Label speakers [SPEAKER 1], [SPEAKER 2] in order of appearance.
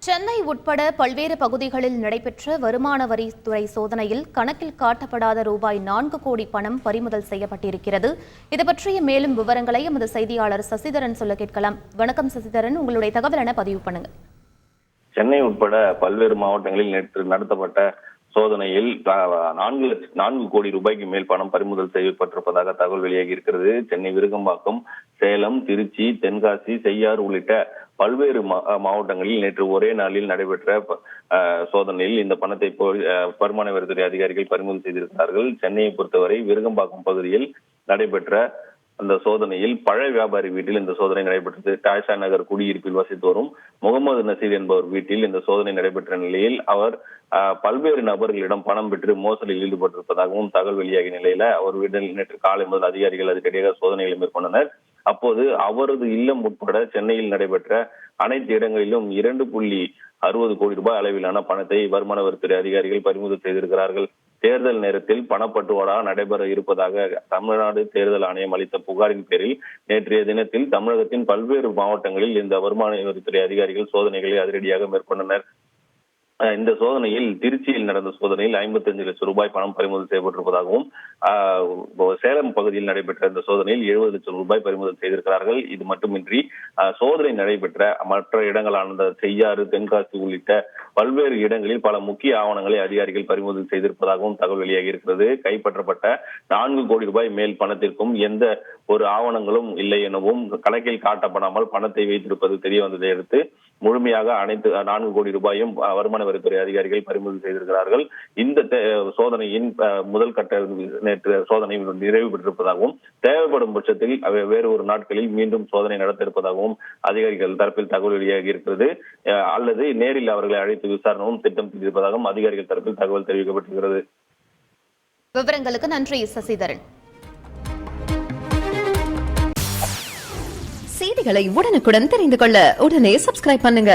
[SPEAKER 1] சென்னை உட்பட பல்வேறு பகுதிகளில் நடைபெற்ற வருமான வரித்துறை சோதனையில் கணக்கில் காட்டப்படாத ரூபாய் 4 கோடி பணம் பறிமுதல் செய்யப்பட்டிருக்கிறது. இது பற்றிய மேலும் விவரங்களை எமது செய்தியாளர் சசிதரன் சொல்ல கேட்கலாம். வணக்கம் சசிதரன், உங்களுடைய தகவல் என பதிவு பண்ணுங்க.
[SPEAKER 2] சென்னை உட்பட பல்வேறு மாவட்டங்களில் நேற்று நடத்தப்பட்ட சோதனையில் 4 கோடி ரூபாய்க்கு மேல் பணம் பறிமுதல் செய்யப்பட்டிருப்பதாக தகவல் வெளியாகி இருக்கிறது. சென்னை விருகம்பாக்கம், சேலம், திருச்சி, தென்காசி, செய்யாறு உள்ளிட்ட பல்வேறு மாவட்டங்களில் நேற்று ஒரே நாளில் நடைபெற்ற சோதனையில் இந்த பணத்தை வருமான வரித்துறை அதிகாரிகள் பறிமுதல் செய்திருக்கிறார்கள். சென்னையை பொறுத்தவரை விருகம்பாக்கம் பகுதியில் நடைபெற்ற அந்த சோதனையில் பழ வியாபாரி வீட்டில் இந்த சோதனை நடைபெற்றது. டாய்ஷா நகர் குடியிருப்பில் வசித்து வரும் முகமது நசீர் என்பவர் வீட்டில் இந்த சோதனை நடைபெற்ற நிலையில் அவர் பல்வேறு நபர்களிடம் பணம் பெற்று மோசடியில் ஈடுபட்டிருப்பதாகவும் தகவல் வெளியாகிய நிலையில அவர் வீட்டில் நேற்று காலை முதல் அதிகாரிகள் அதுக்கிடையே சோதனைகளை மேற்கொண்டனர். அப்போது அவரது இல்லம் உட்பட சென்னையில் நடைபெற்ற அனைத்து இடங்களிலும் 2.60 கோடி ரூபாய் அளவிலான பணத்தை வருமான வரித்துறை அதிகாரிகள் பறிமுதல் செய்திருக்கிறார்கள். தேர்தல் நேரத்தில் பணப்பட்டுவாடா நடைபெற இருப்பதாக தமிழ்நாடு தேர்தல் ஆணையம் அளித்த புகாரின் பேரில் நேற்றைய தினத்தில் தமிழகத்தின் பல்வேறு மாவட்டங்களில் இந்த வருமான வரித்துறை அதிகாரிகள் சோதனைகளை அதிரடியாக மேற்கொண்டனர். இந்த சோதனையில் திருச்சியில் நடந்த சோதனையில் 55 லட்சம் ரூபாய் பணம் பறிமுதல் செய்யப்பட்டிருப்பதாகவும் சேலம் பகுதியில் நடைபெற்ற இந்த சோதனையில் 70 லட்சம் ரூபாய் பறிமுதல் செய்திருக்கிறார்கள். இது மட்டுமின்றி சோதனை நடைபெற்ற மற்ற இடங்களான செய்யாறு, தென்காசி உள்ளிட்ட பல்வேறு இடங்களில் பல முக்கிய ஆவணங்களை அதிகாரிகள் பறிமுதல் செய்திருப்பதாகவும் தகவல் வெளியாகி இருக்கிறது. கைப்பற்றப்பட்ட 4 கோடி ரூபாய் மேல் பணத்திற்கும் எந்த ஒரு ஆவணங்களும் இல்லை எனவும் கணக்கில் காட்டப்படாமல் பணத்தை வைத்திருப்பது தெரிய வந்ததை அடுத்து முழுமையாக அனைத்து 4 கோடி ரூபாயும் வருமான வரித்துறை அதிகாரிகள் பறிமுதல் செய்திருக்கிறார்கள். இந்த சோதனையின் முதல் கட்ட நேற்று சோதனை நிறைவு பெற்றிருப்பதாகவும் தேவைப்படும் பட்சத்தில் வேறு ஒரு நாட்களில் மீண்டும் சோதனை நடத்த இருப்பதாகவும் அதிகாரிகள் தரப்பில் தகவல் வெளியாகி இருக்கிறது. அல்லது நேரில் அவர்களை அழைத்து விசாரணையும் திட்டம் செய்திருப்பதாகவும் அதிகாரிகள் தரப்பில் தகவல் தெரிவிக்கப்பட்டிருக்கிறது.
[SPEAKER 1] விவரங்களுக்கு நன்றி சசிதரன்.
[SPEAKER 3] செய்திகளை உடனுக்குடன் தெரிந்து கொள்ள உடனே சப்ஸ்கிரைப் பண்ணுங்க.